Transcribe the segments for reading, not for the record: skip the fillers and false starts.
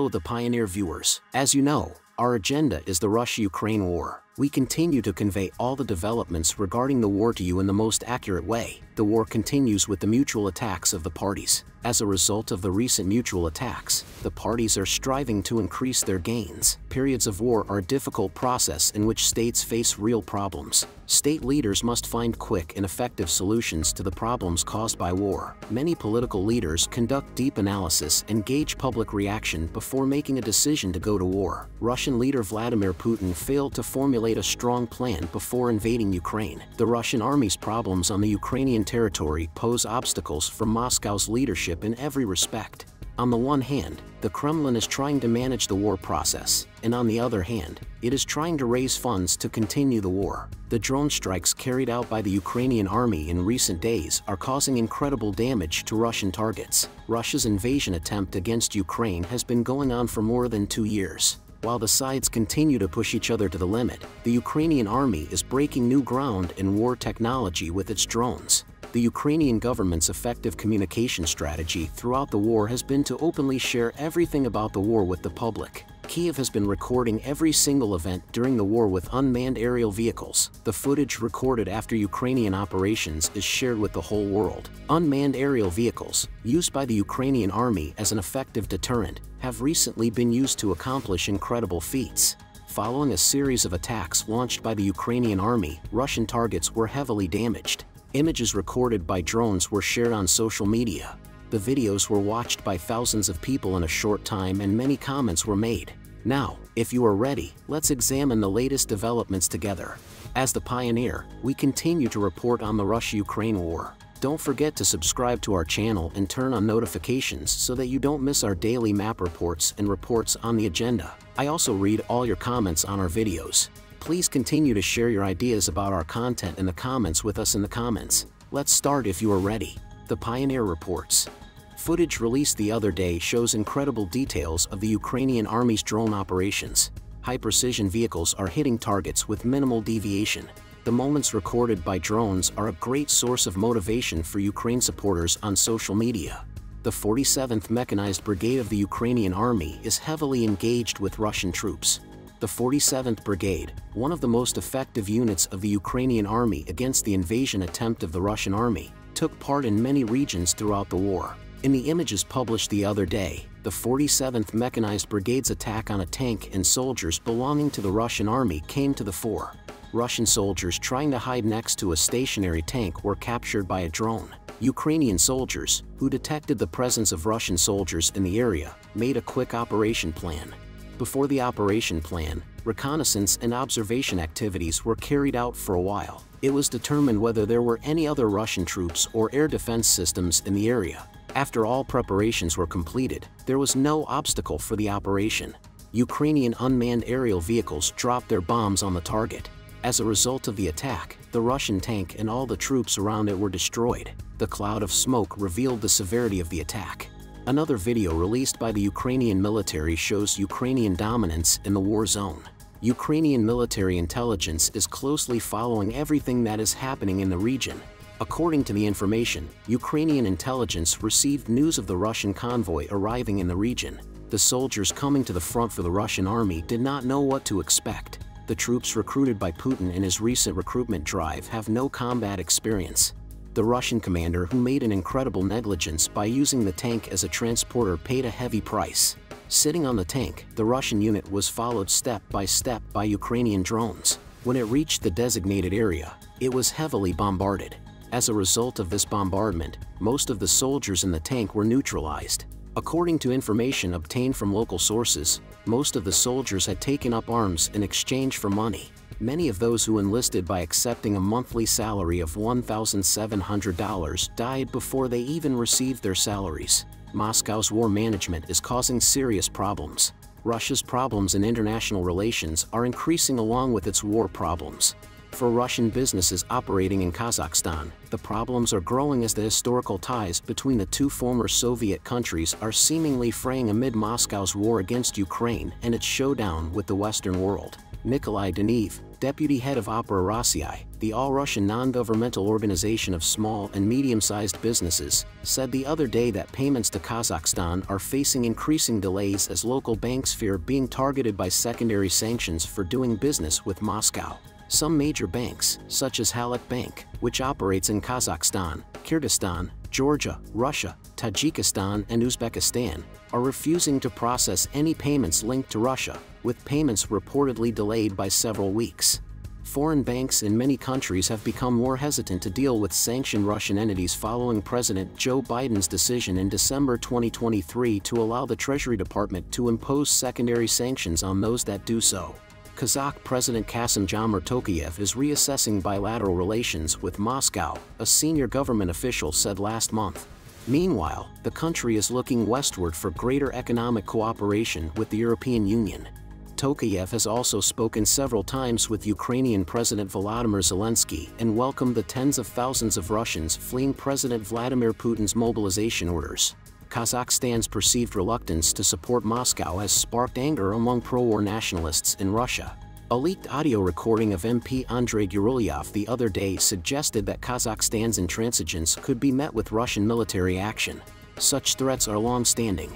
Hello the Pioneer viewers. As you know, our agenda is the Russia-Ukraine war. We continue to convey all the developments regarding the war to you in the most accurate way. The war continues with the mutual attacks of the parties. As a result of the recent mutual attacks, the parties are striving to increase their gains. Periods of war are a difficult process in which states face real problems. State leaders must find quick and effective solutions to the problems caused by war. Many political leaders conduct deep analysis and gauge public reaction before making a decision to go to war. Russian leader Vladimir Putin failed to formulate a strong plan before invading Ukraine. The Russian army's problems on the Ukrainian territory pose obstacles for Moscow's leadership in every respect. On the one hand, the Kremlin is trying to manage the war process, and on the other hand, it is trying to raise funds to continue the war. The drone strikes carried out by the Ukrainian army in recent days are causing incredible damage to Russian targets. Russia's invasion attempt against Ukraine has been going on for more than 2 years. While the sides continue to push each other to the limit, the Ukrainian army is breaking new ground in war technology with its drones. The Ukrainian government's effective communication strategy throughout the war has been to openly share everything about the war with the public. Kyiv has been recording every single event during the war with unmanned aerial vehicles. The footage recorded after Ukrainian operations is shared with the whole world. Unmanned aerial vehicles, used by the Ukrainian army as an effective deterrent, have recently been used to accomplish incredible feats. Following a series of attacks launched by the Ukrainian army, Russian targets were heavily damaged. Images recorded by drones were shared on social media. The videos were watched by thousands of people in a short time and many comments were made. Now, if you are ready, let's examine the latest developments together. As the Pioneer, we continue to report on the Russia-Ukraine war. Don't forget to subscribe to our channel and turn on notifications so that you don't miss our daily map reports and reports on the agenda. I also read all your comments on our videos. Please continue to share your ideas about our content in the comments with us in the comments. Let's start if you are ready. The Pioneer reports. Footage released the other day shows incredible details of the Ukrainian army's drone operations. High-precision vehicles are hitting targets with minimal deviation. The moments recorded by drones are a great source of motivation for Ukraine supporters on social media. The 47th Mechanized Brigade of the Ukrainian Army is heavily engaged with Russian troops. The 47th Brigade, one of the most effective units of the Ukrainian Army against the invasion attempt of the Russian Army, took part in many regions throughout the war. In the images published the other day, the 47th Mechanized Brigade's attack on a tank and soldiers belonging to the Russian Army came to the fore. Russian soldiers trying to hide next to a stationary tank were captured by a drone. Ukrainian soldiers, who detected the presence of Russian soldiers in the area, made a quick operation plan. Before the operation plan, reconnaissance and observation activities were carried out for a while. It was determined whether there were any other Russian troops or air defense systems in the area. After all preparations were completed, there was no obstacle for the operation. Ukrainian unmanned aerial vehicles dropped their bombs on the target. As a result of the attack, the Russian tank and all the troops around it were destroyed. The cloud of smoke revealed the severity of the attack. Another video released by the Ukrainian military shows Ukrainian dominance in the war zone. Ukrainian military intelligence is closely following everything that is happening in the region. According to the information, Ukrainian intelligence received news of the Russian convoy arriving in the region. The soldiers coming to the front for the Russian army did not know what to expect. The troops recruited by Putin in his recent recruitment drive have no combat experience. The Russian commander who made an incredible negligence by using the tank as a transporter paid a heavy price. Sitting on the tank, the Russian unit was followed step by Ukrainian drones. When it reached the designated area, it was heavily bombarded. As a result of this bombardment, most of the soldiers in the tank were neutralized. According to information obtained from local sources, most of the soldiers had taken up arms in exchange for money. Many of those who enlisted by accepting a monthly salary of $1,700 died before they even received their salaries. Moscow's war management is causing serious problems. Russia's problems in international relations are increasing along with its war problems. For Russian businesses operating in Kazakhstan, the problems are growing as the historical ties between the two former Soviet countries are seemingly fraying amid Moscow's war against Ukraine and its showdown with the Western world. Nikolai Deniv, deputy head of Opera Rossii, the all-Russian non-governmental organization of small and medium-sized businesses, said the other day that payments to Kazakhstan are facing increasing delays as local banks fear being targeted by secondary sanctions for doing business with Moscow. Some major banks, such as Halyk Bank, which operates in Kazakhstan, Kyrgyzstan, Georgia, Russia, Tajikistan and Uzbekistan, are refusing to process any payments linked to Russia, with payments reportedly delayed by several weeks. Foreign banks in many countries have become more hesitant to deal with sanctioned Russian entities following President Joe Biden's decision in December 2023 to allow the Treasury Department to impose secondary sanctions on those that do so. Kazakh President Kassym-Jomart Tokayev is reassessing bilateral relations with Moscow, a senior government official said last month. Meanwhile, the country is looking westward for greater economic cooperation with the European Union. Tokayev has also spoken several times with Ukrainian President Volodymyr Zelensky and welcomed the tens of thousands of Russians fleeing President Vladimir Putin's mobilization orders. Kazakhstan's perceived reluctance to support Moscow has sparked anger among pro-war nationalists in Russia. A leaked audio recording of MP Andrei Gurylev the other day suggested that Kazakhstan's intransigence could be met with Russian military action. Such threats are long-standing.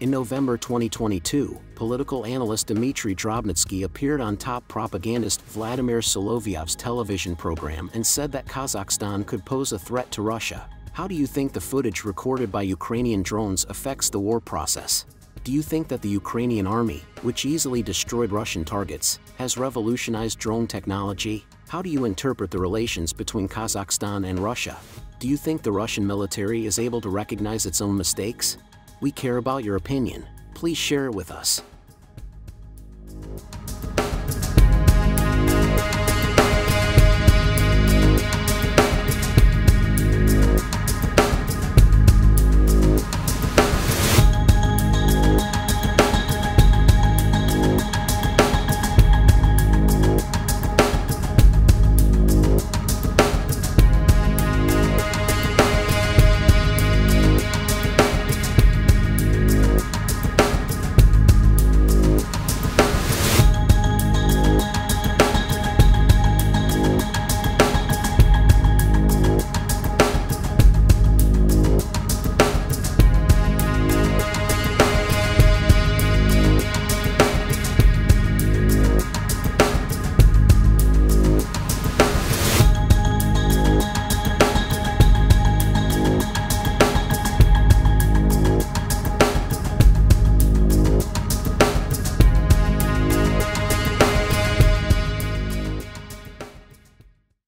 In November 2022, political analyst Dmitry Drobnitsky appeared on top propagandist Vladimir Solovyov's television program and said that Kazakhstan could pose a threat to Russia. How do you think the footage recorded by Ukrainian drones affects the war process? Do you think that the Ukrainian army, which easily destroyed Russian targets, has revolutionized drone technology? How do you interpret the relations between Kazakhstan and Russia? Do you think the Russian military is able to recognize its own mistakes? We care about your opinion. Please share it with us.